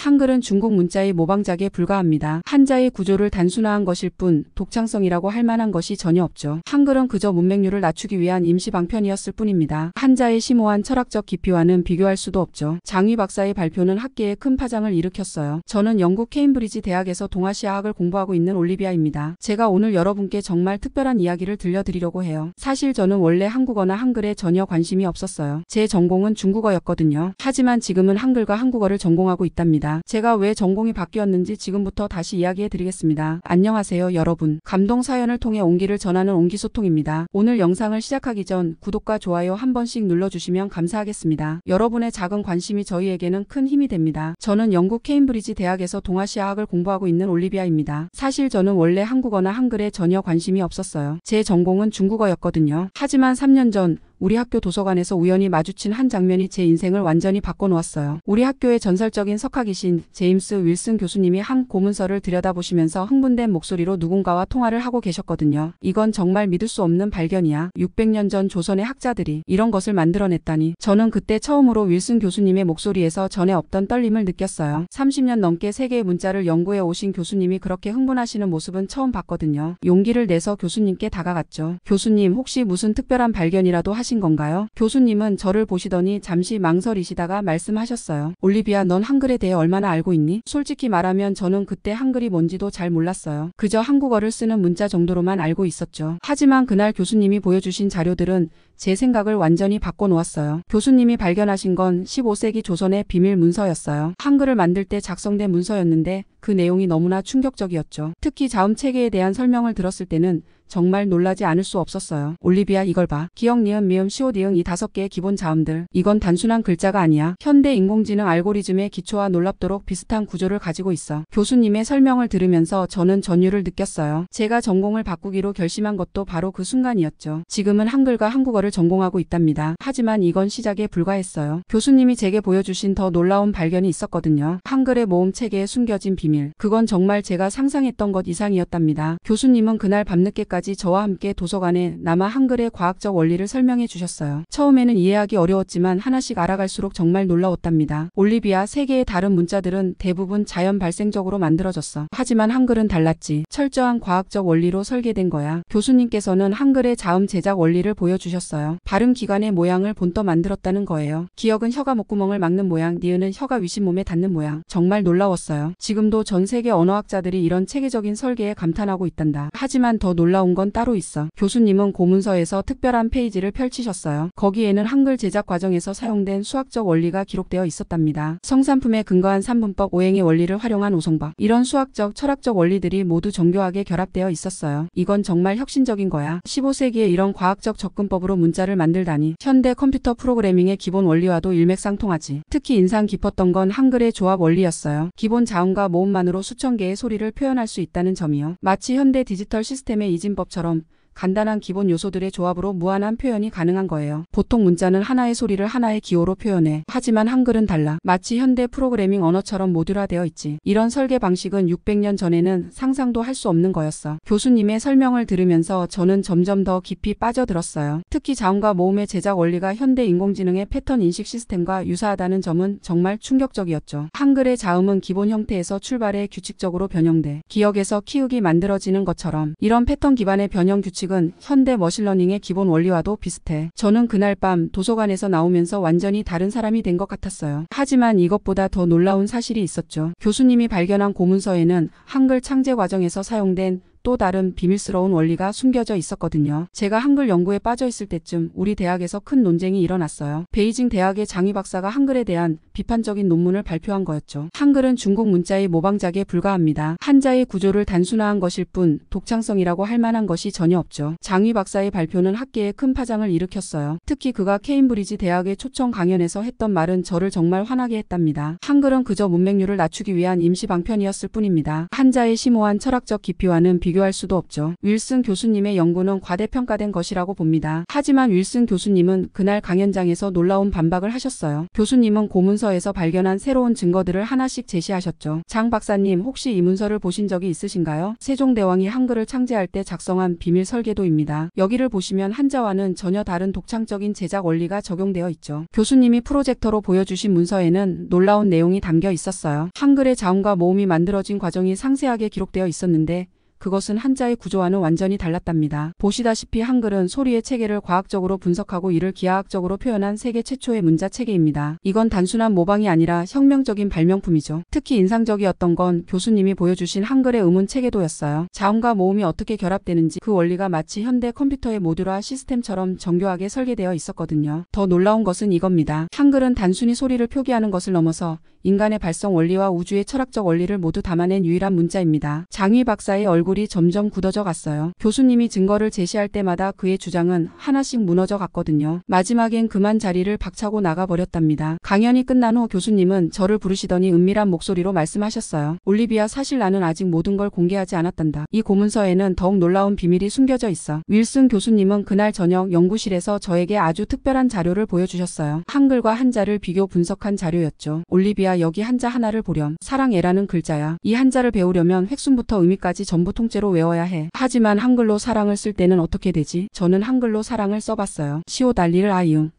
한글은 중국 문자의 모방작에 불과합니다. 한자의 구조를 단순화한 것일 뿐 독창성이라고 할 만한 것이 전혀 없죠. 한글은 그저 문맹률을 낮추기 위한 임시 방편이었을 뿐입니다. 한자의 심오한 철학적 깊이와는 비교할 수도 없죠. 장위 박사의 발표는 학계에 큰 파장을 일으켰어요. 저는 영국 케임브리지 대학에서 동아시아학을 공부하고 있는 올리비아입니다. 제가 오늘 여러분께 정말 특별한 이야기를 들려드리려고 해요. 사실 저는 원래 한국어나 한글에 전혀 관심이 없었어요. 제 전공은 중국어였거든요. 하지만 지금은 한글과 한국어를 전공하고 있답니다. 제가 왜 전공이 바뀌었는지 지금부터 다시 이야기해 드리겠습니다. 안녕하세요 여러분. 감동 사연을 통해 온기를 전하는 온기소통입니다. 오늘 영상을 시작하기 전 구독과 좋아요 한 번씩 눌러주시면 감사하겠습니다. 여러분의 작은 관심이 저희에게는 큰 힘이 됩니다. 저는 영국 케임브리지 대학에서 동아시아학을 공부하고 있는 올리비아입니다. 사실 저는 원래 한국어나 한글에 전혀 관심이 없었어요. 제 전공은 중국어였거든요. 하지만 3년 전 우리 학교 도서관에서 우연히 마주친 한 장면이 제 인생을 완전히 바꿔놓았어요. 우리 학교의 전설적인 석학이신 제임스 윌슨 교수님이 한 고문서를 들여다보시면서 흥분된 목소리로 누군가와 통화를 하고 계셨거든요. 이건 정말 믿을 수 없는 발견이야. 600년 전 조선의 학자들이 이런 것을 만들어냈다니. 저는 그때 처음으로 윌슨 교수님의 목소리에서 전에 없던 떨림을 느꼈어요. 30년 넘게 세계의 문자를 연구해 오신 교수님이 그렇게 흥분하시는 모습은 처음 봤거든요. 용기를 내서 교수님께 다가갔죠. 교수님, 혹시 무슨 특별한 발견이라도 하신 건가요? 교수님은 저를 보시더니 잠시 망설이시다가 말씀하셨어요. 올리비아, 넌 한글에 대해 얼마나 알고 있니? 솔직히 말하면 저는 그때 한글이 뭔지도 잘 몰랐어요. 그저 한국어를 쓰는 문자 정도로만 알고 있었죠. 하지만 그날 교수님이 보여주신 자료들은 제 생각을 완전히 바꿔놓았어요. 교수님이 발견하신 건 15세기 조선의 비밀 문서였어요. 한글을 만들 때 작성된 문서였는데 그 내용이 너무나 충격적이었죠. 특히 자음 체계에 대한 설명을 들었을 때는 정말 놀라지 않을 수 없었어요. 올리비아, 이걸 봐. 기역, 니은, 미음, 시옷, 이응, 이 5개의 기본 자음들. 이건 단순한 글자가 아니야. 현대 인공지능 알고리즘의 기초와 놀랍도록 비슷한 구조를 가지고 있어. 교수님의 설명을 들으면서 저는 전율을 느꼈어요. 제가 전공을 바꾸기로 결심한 것도 바로 그 순간이었죠. 지금은 한글과 한국어를 전공하고 있답니다. 하지만 이건 시작에 불과했어요. 교수님이 제게 보여주신 더 놀라운 발견이 있었거든요. 한글의 모음 체계에 숨겨진 비밀. 그건 정말 제가 상상했던 것 이상이었답니다. 교수님은 그날 밤늦게까지 저와 함께 도서관에 남아 한글의 과학적 원리를 설명해 주셨어요. 처음에는 이해하기 어려웠지만 하나씩 알아갈수록 정말 놀라웠답니다. 올리비아, 세계의 다른 문자들은 대부분 자연 발생적으로 만들어졌어. 하지만 한글은 달랐지. 철저한 과학적 원리로 설계된 거야. 교수님께서는 한글의 자음 제작 원리를 보여주셨어요. 발음 기관의 모양을 본떠 만들었다는 거예요. 기역은 혀가 목구멍을 막는 모양, 니은은 혀가 위심몸에 닿는 모양. 정말 놀라웠어요. 지금도 전 세계 언어학자들이 이런 체계적인 설계에 감탄하고 있단다. 하지만 더 놀라운 건 따로 있어. 교수님은 고문서에서 특별한 페이지를 펼치셨어요. 거기에는 한글 제작 과정에서 사용된 수학적 원리가 기록되어 있었답니다. 성산품에 근거한 산분법, 오행의 원리를 활용한 오송법. 이런 수학적, 철학적 원리들이 모두 정교하게 결합되어 있었어요. 이건 정말 혁신적인 거야. 15세기에 이런 과학적 접근법으로 문자를 만들다니. 현대 컴퓨터 프로그래밍의 기본 원리와도 일맥상통하지. 특히 인상 깊었던 건 한글의 조합 원리였어요. 기본 자음과 모음만으로 수천 개의 소리를 표현할 수 있다는 점이요. 마치 현대 디지털 시스템의 이진법처럼 간단한 기본 요소들의 조합으로 무한한 표현이 가능한 거예요. 보통 문자는 하나의 소리를 하나의 기호로 표현해. 하지만 한글은 달라. 마치 현대 프로그래밍 언어처럼 모듈화되어 있지. 이런 설계 방식은 600년 전에는 상상도 할 수 없는 거였어. 교수님의 설명을 들으면서 저는 점점 더 깊이 빠져들었어요. 특히 자음과 모음의 제작 원리가 현대 인공지능의 패턴 인식 시스템과 유사하다는 점은 정말 충격적이었죠. 한글의 자음은 기본 형태에서 출발해 규칙적으로 변형돼. 기역에서 키읔이 만들어지는 것처럼. 이런 패턴 기반의 변형 규칙 은 현대 머신러닝의 기본 원리와도 비슷해. 저는 그날 밤 도서관에서 나오면서 완전히 다른 사람이 된 것 같았어요. 하지만 이것보다 더 놀라운 사실이 있었죠. 교수님이 발견한 고문서에는 한글 창제 과정에서 사용된 또 다른 비밀스러운 원리가 숨겨져 있었거든요. 제가 한글 연구에 빠져 있을 때쯤 우리 대학에서 큰 논쟁이 일어났어요. 베이징 대학의 장위 박사가 한글에 대한 비판적인 논문을 발표한 거였죠. 한글은 중국 문자의 모방작에 불과합니다. 한자의 구조를 단순화한 것일 뿐 독창성이라고 할 만한 것이 전혀 없죠. 장위 박사의 발표는 학계에 큰 파장을 일으켰어요. 특히 그가 케임브리지 대학의 초청 강연에서 했던 말은 저를 정말 화나게 했답니다. 한글은 그저 문맹률을 낮추기 위한 임시 방편이었을 뿐입니다. 한자의 심오한 철학적 깊이와는 비교할 수도 없죠. 윌슨 교수님의 연구는 과대평가된 것이라고 봅니다. 하지만 윌슨 교수님은 그날 강연장에서 놀라운 반박을 하셨어요. 교수님은 고문서에서 발견한 새로운 증거들을 하나씩 제시하셨죠. 장 박사님, 혹시 이 문서를 보신 적이 있으신가요? 세종대왕이 한글을 창제할 때 작성한 비밀 설계도입니다. 여기를 보시면 한자와는 전혀 다른 독창적인 제작 원리가 적용되어 있죠. 교수님이 프로젝터로 보여주신 문서에는 놀라운 내용이 담겨 있었어요. 한글의 자음과 모음이 만들어진 과정이 상세하게 기록되어 있었는데 그것은 한자의 구조와는 완전히 달랐답니다. 보시다시피 한글은 소리의 체계를 과학적으로 분석하고 이를 기하학적으로 표현한 세계 최초의 문자 체계입니다. 이건 단순한 모방이 아니라 혁명적인 발명품이죠. 특히 인상적이었던 건 교수님이 보여주신 한글의 음운 체계도였어요. 자음과 모음이 어떻게 결합되는지 그 원리가 마치 현대 컴퓨터의 모듈화 시스템처럼 정교하게 설계되어 있었거든요. 더 놀라운 것은 이겁니다. 한글은 단순히 소리를 표기하는 것을 넘어서 인간의 발성 원리와 우주의 철학적 원리를 모두 담아낸 유일한 문자입니다. 장휘 박사의 얼굴이 점점 굳어져 갔어요. 교수님이 증거를 제시할 때마다 그의 주장은 하나씩 무너져 갔거든요. 마지막엔 그만 자리를 박차고 나가버렸답니다. 강연이 끝난 후 교수님은 저를 부르시더니 은밀한 목소리로 말씀하셨어요. 올리비아, 사실 나는 아직 모든 걸 공개하지 않았단다. 이 고문서에는 더욱 놀라운 비밀이 숨겨져 있어. 윌슨 교수님은 그날 저녁 연구실에서 저에게 아주 특별한 자료를 보여주셨어요. 한글과 한자를 비교 분석한 자료였죠. 올리비아, 여기 한자 하나를 보렴. 사랑애라는 글자야. 이 한자를 배우려면 획순부터 의미까지 전부 통째로 외워야 해. 하지만 한글로 사랑을 쓸 때는 어떻게 되지? 저는 한글로 사랑을 써봤어요. 시옷 알리를 아이응.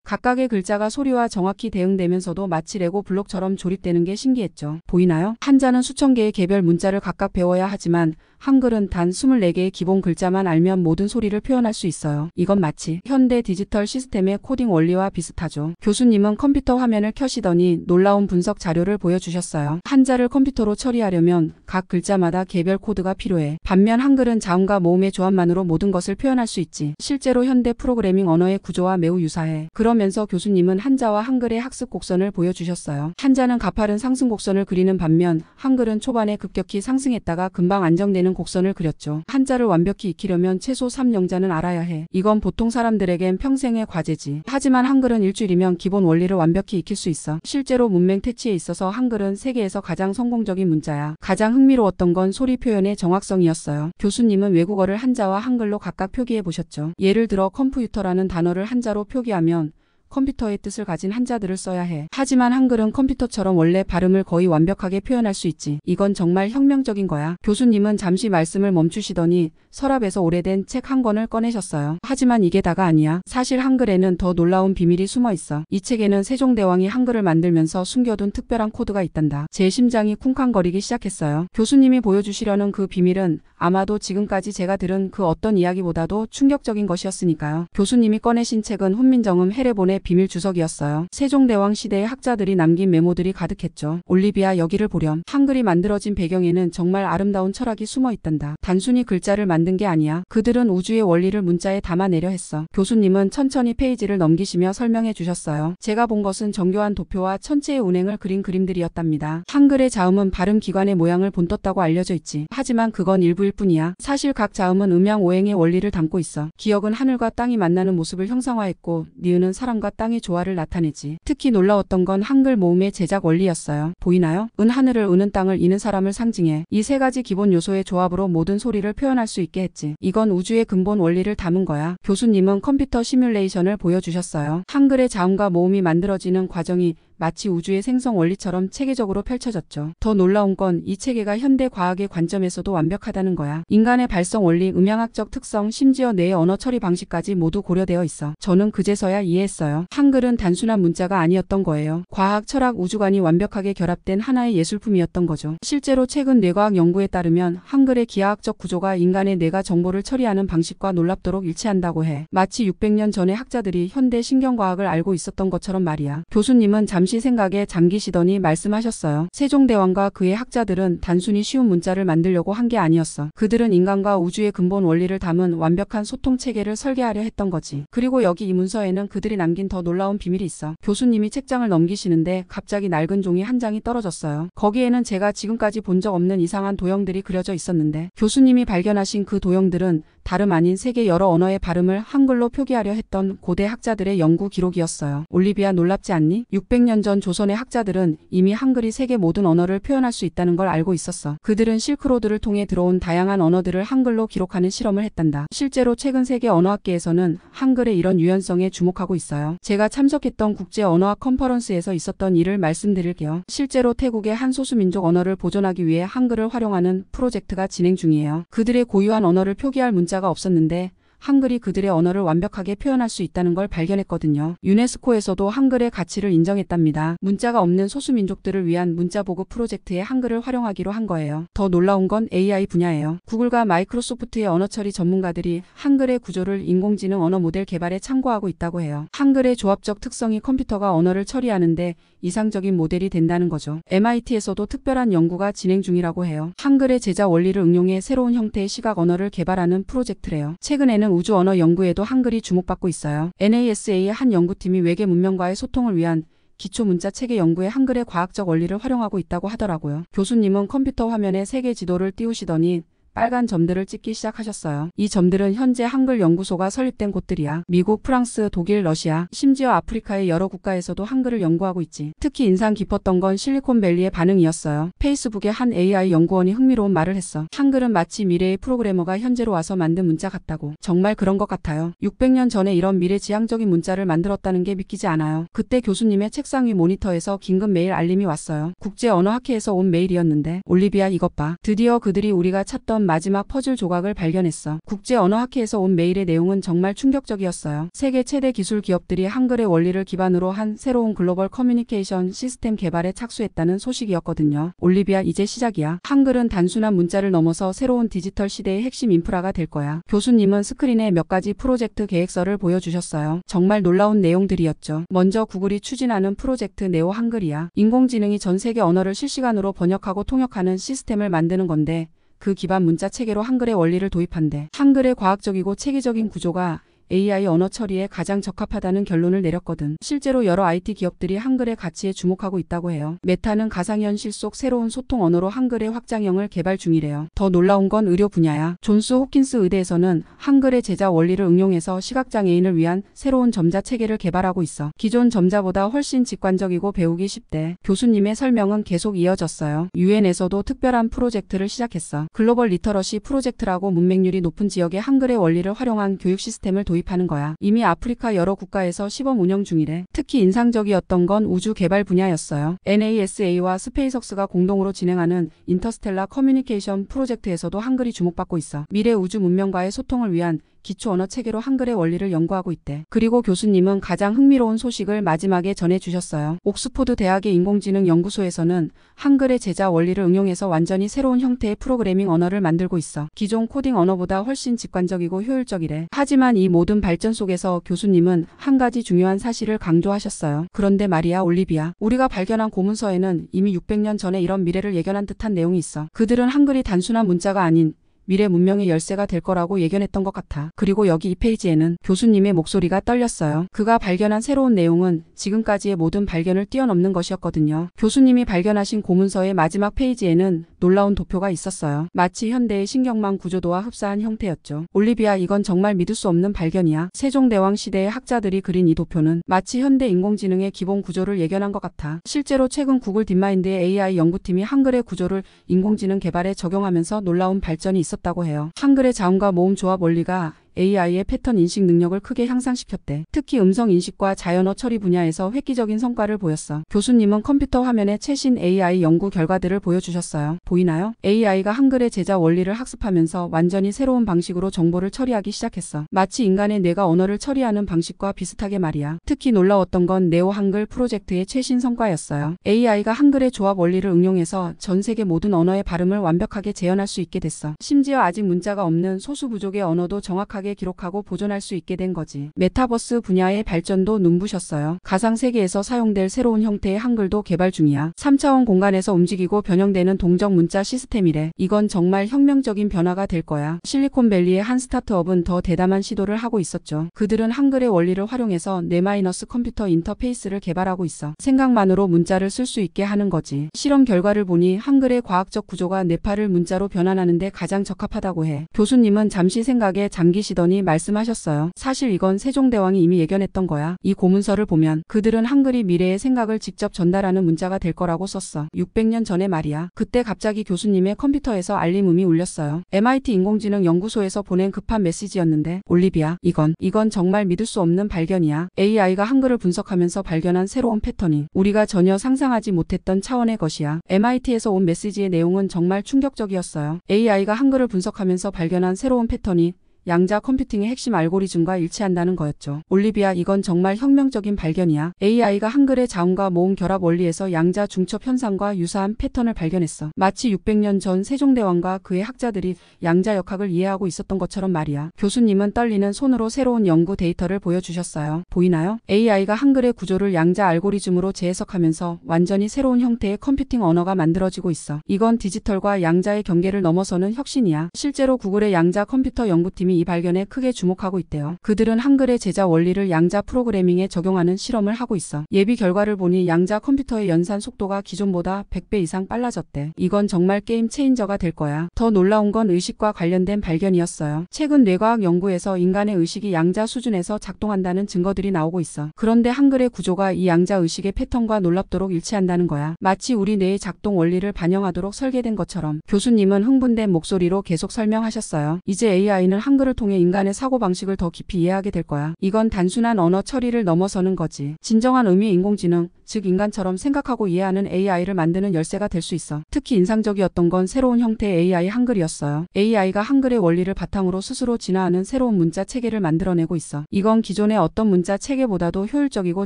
각각의 글자가 소리와 정확히 대응되면서도 마치 레고 블록처럼 조립되는 게 신기했죠. 보이나요? 한자는 수천 개의 개별 문자를 각각 배워야 하지만 한글은 단 24개의 기본 글자만 알면 모든 소리를 표현할 수 있어요. 이건 마치 현대 디지털 시스템의 코딩 원리와 비슷하죠. 교수님은 컴퓨터 화면을 켜시더니 놀라운 분석 자료를 보여주셨어요. 한자를 컴퓨터로 처리하려면 각 글자마다 개별 코드가 필요해. 반면 한글은 자음과 모음의 조합만으로 모든 것을 표현할 수 있지. 실제로 현대 프로그래밍 언어의 구조와 매우 유사해. 그러면서 교수님은 한자와 한글의 학습 곡선을 보여주셨어요. 한자는 가파른 상승 곡선을 그리는 반면 한글은 초반에 급격히 상승했다가 금방 안정되는 곡선을 그렸죠. 한자를 완벽히 익히려면 최소 3영자는 알아야 해. 이건 보통 사람들에겐 평생의 과제지. 하지만 한글은 일주일이면 기본 원리를 완벽히 익힐 수 있어. 실제로 문맹 퇴치에 있어서 한글은 세계에서 가장 성공적인 문자야. 가장 흥미로웠던 건 소리 표현의 정확성이었어요. 교수님은 외국어를 한자와 한글로 각각 표기해 보셨죠. 예를 들어 컴퓨터라는 단어를 한자로 표기하면 컴퓨터의 뜻을 가진 한자들을 써야 해. 하지만 한글은 컴퓨터처럼 원래 발음을 거의 완벽하게 표현할 수 있지. 이건 정말 혁명적인 거야. 교수님은 잠시 말씀을 멈추시더니 서랍에서 오래된 책 한 권을 꺼내셨어요. 하지만 이게 다가 아니야. 사실 한글에는 더 놀라운 비밀이 숨어 있어. 이 책에는 세종대왕이 한글을 만들면서 숨겨둔 특별한 코드가 있단다. 제 심장이 쿵쾅거리기 시작했어요. 교수님이 보여주시려는 그 비밀은 아마도 지금까지 제가 들은 그 어떤 이야기보다도 충격적인 것이었으니까요. 교수님이 꺼내신 책은 훈민정음 해례본의 비밀 주석이었어요. 세종대왕 시대의 학자들이 남긴 메모들이 가득했죠. 올리비아, 여기를 보렴. 한글이 만들어진 배경에는 정말 아름다운 철학이 숨어 있단다. 단순히 글자를 만든 게 아니야. 그들은 우주의 원리를 문자에 담아내려 했어. 교수님은 천천히 페이지를 넘기시며 설명해 주셨어요. 제가 본 것은 정교한 도표와 천체의 운행을 그린 그림들이었답니다. 한글의 자음은 발음 기관의 모양을 본떴다고 알려져 있지. 하지만 그건 일부일 뿐이야. 사실 각 자음은 음양 오행의 원리를 담고 있어. 기역은 하늘과 땅이 만나는 모습을 형상화했고 니은은 사람과 땅의 조화를 나타내지. 특히 놀라웠던 건 한글 모음의 제작 원리였어요. 보이나요? 은 하늘을, 은은 땅을, 이는 사람을 상징해. 이 세 가지 기본 요소의 조합으로 모든 소리를 표현할 수 있게 했지. 이건 우주의 근본 원리를 담은 거야. 교수님은 컴퓨터 시뮬레이션을 보여주셨어요. 한글의 자음과 모음이 만들어지는 과정이 마치 우주의 생성 원리처럼 체계적으로 펼쳐졌죠. 더 놀라운 건 이 체계가 현대 과학의 관점에서도 완벽하다는 거야. 인간의 발성 원리, 음향학적 특성, 심지어 뇌의 언어 처리 방식까지 모두 고려되어 있어. 저는 그제서야 이해했어요. 한글은 단순한 문자가 아니었던 거예요. 과학, 철학, 우주관이 완벽하게 결합된 하나의 예술품이었던 거죠. 실제로 최근 뇌과학 연구에 따르면 한글의 기하학적 구조가 인간의 뇌가 정보를 처리하는 방식과 놀랍도록 일치한다고 해. 마치 600년 전의 학자들이 현대 신경과학을 알고 있었던 것처럼 말이야. 교수님은 잠시 생각에 잠기시더니 말씀하셨어요. 세종대왕과 그의 학자들은 단순히 쉬운 문자를 만들려고 한 게 아니었어. 그들은 인간과 우주의 근본 원리를 담은 완벽한 소통 체계를 설계하려 했던 거지. 그리고 여기 이 문서에는 그들이 남긴 더 놀라운 비밀이 있어. 교수님이 책장을 넘기시는데 갑자기 낡은 종이 한 장이 떨어졌어요. 거기에는 제가 지금까지 본 적 없는 이상한 도형들이 그려져 있었는데 교수님이 발견하신 그 도형들은 다름 아닌 세계 여러 언어의 발음을 한글로 표기하려 했던 고대 학자들의 연구 기록이었어요. 올리비아 놀랍지 않니? 600년 전 조선의 학자들은 이미 한글이 세계 모든 언어를 표현할 수 있다는 걸 알고 있었어. 그들은 실크로드를 통해 들어온 다양한 언어들을 한글로 기록하는 실험을 했단다. 실제로 최근 세계 언어학계에서는 한글의 이런 유연성에 주목하고 있어요. 제가 참석했던 국제 언어학 컨퍼런스에서 있었던 일을 말씀드릴게요. 실제로 태국의 한 소수민족 언어를 보존하기 위해 한글을 활용하는 프로젝트가 진행 중이에요. 그들의 고유한 언어를 표기할 문자가 없었는데 한글이 그들의 언어를 완벽하게 표현할 수 있다는 걸 발견했거든요. 유네스코에서도 한글의 가치를 인정했답니다. 문자가 없는 소수민족들을 위한 문자 보급 프로젝트에 한글을 활용하기로 한 거예요. 더 놀라운 건 AI 분야예요. 구글과 마이크로소프트의 언어 처리 전문가들이 한글의 구조를 인공지능 언어 모델 개발에 참고하고 있다고 해요. 한글의 조합적 특성이 컴퓨터가 언어를 처리하는데 이상적인 모델이 된다는 거죠. MIT에서도 특별한 연구가 진행 중이라고 해요. 한글의 제자 원리를 응용해 새로운 형태의 시각 언어를 개발하는 프로젝트래요. 최근에는 우주 언어 연구에도 한글이 주목받고 있어요. NASA의 한 연구팀이 외계 문명과의 소통을 위한 기초 문자 체계 연구에 한글의 과학적 원리를 활용하고 있다고 하더라고요. 교수님은 컴퓨터 화면에 세계 지도를 띄우시더니 빨간 점들을 찍기 시작하셨어요. 이 점들은 현재 한글 연구소가 설립된 곳들이야. 미국, 프랑스, 독일, 러시아, 심지어 아프리카의 여러 국가에서도 한글을 연구하고 있지. 특히 인상 깊었던 건 실리콘밸리의 반응이었어요. 페이스북의 한 AI 연구원이 흥미로운 말을 했어. 한글은 마치 미래의 프로그래머가 현재로 와서 만든 문자 같다고. 정말 그런 것 같아요. 600년 전에 이런 미래지향적인 문자를 만들었다는 게 믿기지 않아요. 그때 교수님의 책상 위 모니터에서 긴급 메일 알림이 왔어요. 국제 언어학회에서 온 메일이었는데 올리비아 이것 봐. 드디어 그들이 우리가 찾던 마지막 퍼즐 조각을 발견했어. 국제 언어학회에서 온 메일의 내용은 정말 충격적이었어요. 세계 최대 기술 기업들이 한글의 원리를 기반으로 한 새로운 글로벌 커뮤니케이션 시스템 개발에 착수했다는 소식이었거든요. 올리비아 이제 시작이야. 한글은 단순한 문자를 넘어서 새로운 디지털 시대의 핵심 인프라가 될 거야. 교수님은 스크린에 몇 가지 프로젝트 계획서를 보여주셨어요. 정말 놀라운 내용들이었죠. 먼저 구글이 추진하는 프로젝트 네오 한글이야. 인공지능이 전 세계 언어를 실시간으로 번역하고 통역하는 시스템을 만드는 건데 그 기반 문자 체계로 한글의 원리를 도입한대. 한글의 과학적이고 체계적인 구조가 AI 언어 처리에 가장 적합하다는 결론을 내렸거든. 실제로 여러 IT 기업들이 한글의 가치에 주목하고 있다고 해요. 메타는 가상현실 속 새로운 소통 언어로 한글의 확장형을 개발 중이래요. 더 놀라운 건 의료 분야야. 존스 호킨스 의대에서는 한글의 제자 원리를 응용해서 시각장애인을 위한 새로운 점자 체계를 개발하고 있어. 기존 점자보다 훨씬 직관적이고 배우기 쉽대. 교수님의 설명은 계속 이어졌어요. 유엔에서도 특별한 프로젝트를 시작했어. 글로벌 리터러시 프로젝트라고 문맹률이 높은 지역의 한글의 원리를 활용한 교육 시스템을 도입하는 거야. 이미 아프리카 여러 국가에서 시범 운영 중이래. 특히 인상적이었던 건 우주 개발 분야였어요. NASA와 스페이스X가 공동으로 진행하는 인터스텔라 커뮤니케이션 프로젝트에서도 한글이 주목받고 있어. 미래 우주 문명과의 소통을 위한 기초 언어 체계로 한글의 원리를 연구하고 있대. 그리고 교수님은 가장 흥미로운 소식을 마지막에 전해주셨어요. 옥스포드 대학의 인공지능 연구소에서는 한글의 제자 원리를 응용해서 완전히 새로운 형태의 프로그래밍 언어를 만들고 있어. 기존 코딩 언어보다 훨씬 직관적이고 효율적이래. 하지만 이 모든 발전 속에서 교수님은 한 가지 중요한 사실을 강조하셨어요. 그런데 말이야 올리비아. 우리가 발견한 고문서에는 이미 600년 전에 이런 미래를 예견한 듯한 내용이 있어. 그들은 한글이 단순한 문자가 아닌 미래 문명의 열쇠가 될 거라고 예견했던 것 같아. 그리고 여기 이 페이지에는 교수님의 목소리가 떨렸어요. 그가 발견한 새로운 내용은 지금까지의 모든 발견을 뛰어넘는 것이었거든요. 교수님이 발견하신 고문서의 마지막 페이지에는 놀라운 도표가 있었어요. 마치 현대의 신경망 구조도와 흡사한 형태였죠. 올리비아 이건 정말 믿을 수 없는 발견이야. 세종대왕 시대의 학자들이 그린 이 도표는 마치 현대 인공지능의 기본 구조를 예견한 것 같아. 실제로 최근 구글 딥마인드의 AI 연구팀이 한글의 구조를 인공지능 개발에 적용하면서 놀라운 발전이 있었다고 해요. 한글의 자음과 모음 조합 원리가 AI의 패턴 인식 능력을 크게 향상시켰대. 특히 음성 인식과 자연어 처리 분야에서 획기적인 성과를 보였어. 교수님은 컴퓨터 화면에 최신 AI 연구 결과들을 보여주셨어요. 보이나요? AI가 한글의 제자 원리를 학습하면서 완전히 새로운 방식으로 정보를 처리하기 시작했어. 마치 인간의 뇌가 언어를 처리하는 방식과 비슷하게 말이야. 특히 놀라웠던 건 네오 한글 프로젝트의 최신 성과였어요. AI가 한글의 조합 원리를 응용해서 전 세계 모든 언어의 발음을 완벽하게 재현할 수 있게 됐어. 심지어 아직 문자가 없는 소수 부족의 언어도 정확하게 안전하게 기록하고 보존할 수 있게 된 거지. 메타버스 분야의 발전도 눈부셨어요. 가상세계에서 사용될 새로운 형태의 한글도 개발 중이야. 3차원 공간에서 움직이고 변형되는 동적 문자 시스템이래. 이건 정말 혁명적인 변화가 될 거야. 실리콘밸리의 한 스타트업은 더 대담한 시도를 하고 있었죠. 그들은 한글의 원리를 활용해서 뇌- 컴퓨터 인터페이스를 개발하고 있어. 생각만으로 문자를 쓸 수 있게 하는 거지. 실험 결과를 보니 한글의 과학적 구조가 뇌파를 문자로 변환하는데 가장 적합하다고 해. 교수님은 잠시 생각에 잠기시더니 말씀하셨어요. 사실 이건 세종대왕이 이미 예견했던 거야. 이 고문서를 보면 그들은 한글이 미래의 생각을 직접 전달하는 문자가 될 거라고 썼어. 600년 전에 말이야. 그때 갑자기 교수님의 컴퓨터에서 알림음이 울렸어요. MIT 인공지능 연구소에서 보낸 급한 메시지였는데, 올리비아, 이건 정말 믿을 수 없는 발견이야. AI가 한글을 분석하면서 발견한 새로운 패턴이 우리가 전혀 상상하지 못했던 차원의 것이야. MIT에서 온 메시지의 내용은 정말 충격적이었어요. AI가 한글을 분석하면서 발견한 새로운 패턴이 양자 컴퓨팅의 핵심 알고리즘과 일치한다는 거였죠. 올리비아, 이건 정말 혁명적인 발견이야. AI가 한글의 자음과 모음 결합 원리에서 양자 중첩 현상과 유사한 패턴을 발견했어. 마치 600년 전 세종대왕과 그의 학자들이 양자 역학을 이해하고 있었던 것처럼 말이야. 교수님은 떨리는 손으로 새로운 연구 데이터를 보여주셨어요. 보이나요? AI가 한글의 구조를 양자 알고리즘으로 재해석하면서 완전히 새로운 형태의 컴퓨팅 언어가 만들어지고 있어. 이건 디지털과 양자의 경계를 넘어서는 혁신이야. 실제로 구글의 양자 컴퓨터 연구팀이 이 발견에 크게 주목하고 있대요. 그들은 한글의 제자 원리를 양자 프로그래밍에 적용하는 실험을 하고 있어. 예비 결과를 보니 양자 컴퓨터의 연산 속도가 기존보다 100배 이상 빨라졌대. 이건 정말 게임 체인저가 될 거야. 더 놀라운 건 의식과 관련된 발견이었어요. 최근 뇌과학 연구에서 인간의 의식이 양자 수준에서 작동한다는 증거들이 나오고 있어. 그런데 한글의 구조가 이 양자 의식의 패턴과 놀랍도록 일치한다는 거야. 마치 우리 뇌의 작동 원리를 반영하도록 설계된 것처럼. 교수님은 흥분된 목소리로 계속 설명하셨어요. 이제 AI는 한글을 통해 인간의 사고방식을 더 깊이 이해하게 될 거야. 이건 단순한 언어 처리를 넘어서는 거지. 진정한 의미의 인공지능, 즉 인간처럼 생각하고 이해하는 AI를 만드는 열쇠가 될 수 있어. 특히 인상적이었던 건 새로운 형태의 AI 한글이었어요. AI가 한글의 원리를 바탕으로 스스로 진화하는 새로운 문자 체계를 만들어내고 있어. 이건 기존의 어떤 문자 체계보다도 효율적이고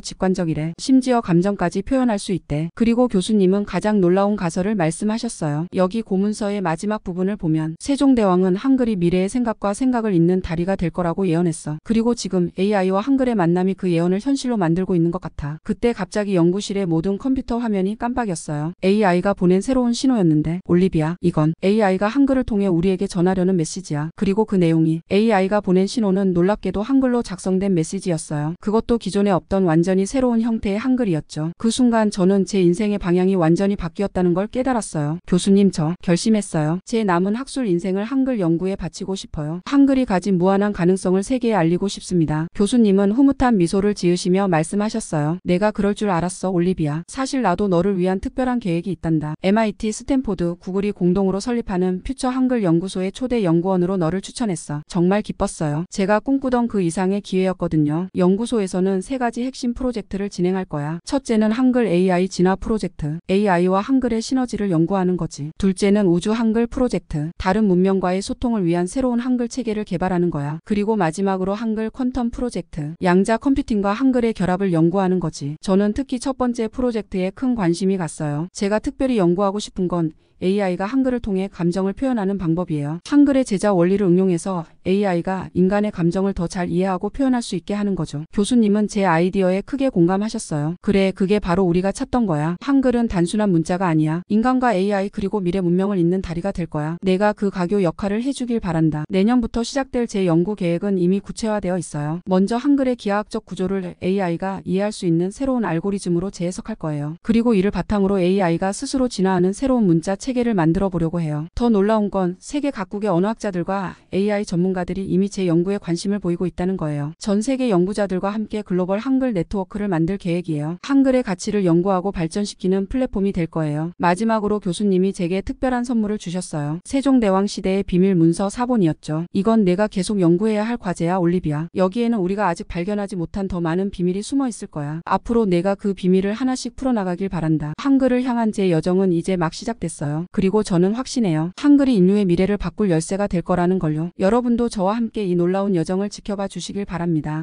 직관적이래. 심지어 감정까지 표현할 수 있대. 그리고 교수님은 가장 놀라운 가설을 말씀하셨어요. 여기 고문서의 마지막 부분을 보면 세종대왕은 한글이 미래의 생각과 생각을 잇는 다리가 될 거라고 예언했어. 그리고 지금 AI와 한글의 만남이 그 예언을 현실로 만들고 있는 것 같아. 그때 갑자기 연구실의 모든 컴퓨터 화면이 깜빡였어요. AI가 보낸 새로운 신호였는데, 올리비아, 이건 AI가 한글을 통해 우리에게 전하려는 메시지야. 그리고 그 내용이 AI가 보낸 신호는 놀랍게도 한글로 작성된 메시지였어요. 그것도 기존에 없던 완전히 새로운 형태의 한글이었죠. 그 순간 저는 제 인생의 방향이 완전히 바뀌었다는 걸 깨달았어요. 교수님, 저 결심했어요. 제 남은 학술 인생을 한글 연구에 바치고 싶어요. 한글이 가진 무한한 가능성을 세계에 알리고 싶습니다. 교수님은 흐뭇한 미소를 지으시며 말씀하셨어요. 내가 그럴 줄 알았어, 올리비아. 사실 나도 너를 위한 특별한 계획이 있단다. MIT, 스탠포드, 구글이 공동으로 설립하는 퓨처 한글 연구소의 초대 연구원으로 너를 추천했어. 정말 기뻤어요. 제가 꿈꾸던 그 이상의 기회였거든요. 연구소에서는 3가지 핵심 프로젝트를 진행할 거야. 첫째는 한글 AI 진화 프로젝트. AI와 한글의 시너지를 연구하는 거지. 둘째는 우주 한글 프로젝트. 다른 문명과의 소통을 위한 새로운 한글 체계를 개발하는 거야. 그리고 마지막으로 한글 퀀텀 프로젝트. 양자 컴퓨팅과 한글의 결합을 연구하는 거지. 저는 특히 첫 번째 프로젝트에 큰 관심이 갔어요. 제가 특별히 연구하고 싶은 건 AI가 한글을 통해 감정을 표현하는 방법이에요. 한글의 제자 원리를 응용해서 AI가 인간의 감정을 더 잘 이해하고 표현할 수 있게 하는 거죠. 교수님은 제 아이디어에 크게 공감하셨어요. 그래, 그게 바로 우리가 찾던 거야. 한글은 단순한 문자가 아니야. 인간과 AI 그리고 미래 문명을 잇는 다리가 될 거야. 내가 그 가교 역할을 해주길 바란다. 내년부터 시작될 제 연구 계획은 이미 구체화되어 있어요. 먼저 한글의 기하학적 구조를 AI가 이해할 수 있는 새로운 알고리즘으로 재해석할 거예요. 그리고 이를 바탕으로 AI가 스스로 진화하는 새로운 문자 체계를 만들어 보려고 해요. 더 놀라운 건 세계 각국의 언어학자들과 AI 전문가들이 이미 제 연구에 관심을 보이고 있다는 거예요. 전 세계 연구자들과 함께 글로벌 한글 네트워크를 만들 계획이에요. 한글의 가치를 연구하고 발전시키는 플랫폼이 될 거예요. 마지막으로 교수님이 제게 특별한 선물을 주셨어요. 세종대왕 시대의 비밀 문서 사본이었죠. 이건 내가 계속 연구해야 할 과제야, 올리비아. 여기에는 우리가 아직 발견하지 못한 더 많은 비밀이 숨어 있을 거야. 앞으로 내가 그 비밀을 하나씩 풀어나가길 바란다. 한글을 향한 제 여정은 이제 막 시작됐어요. 그리고 저는 확신해요. 한글이 인류의 미래를 바꿀 열쇠가 될 거라는 걸요. 여러분도 저와 함께 이 놀라운 여정을 지켜봐 주시길 바랍니다.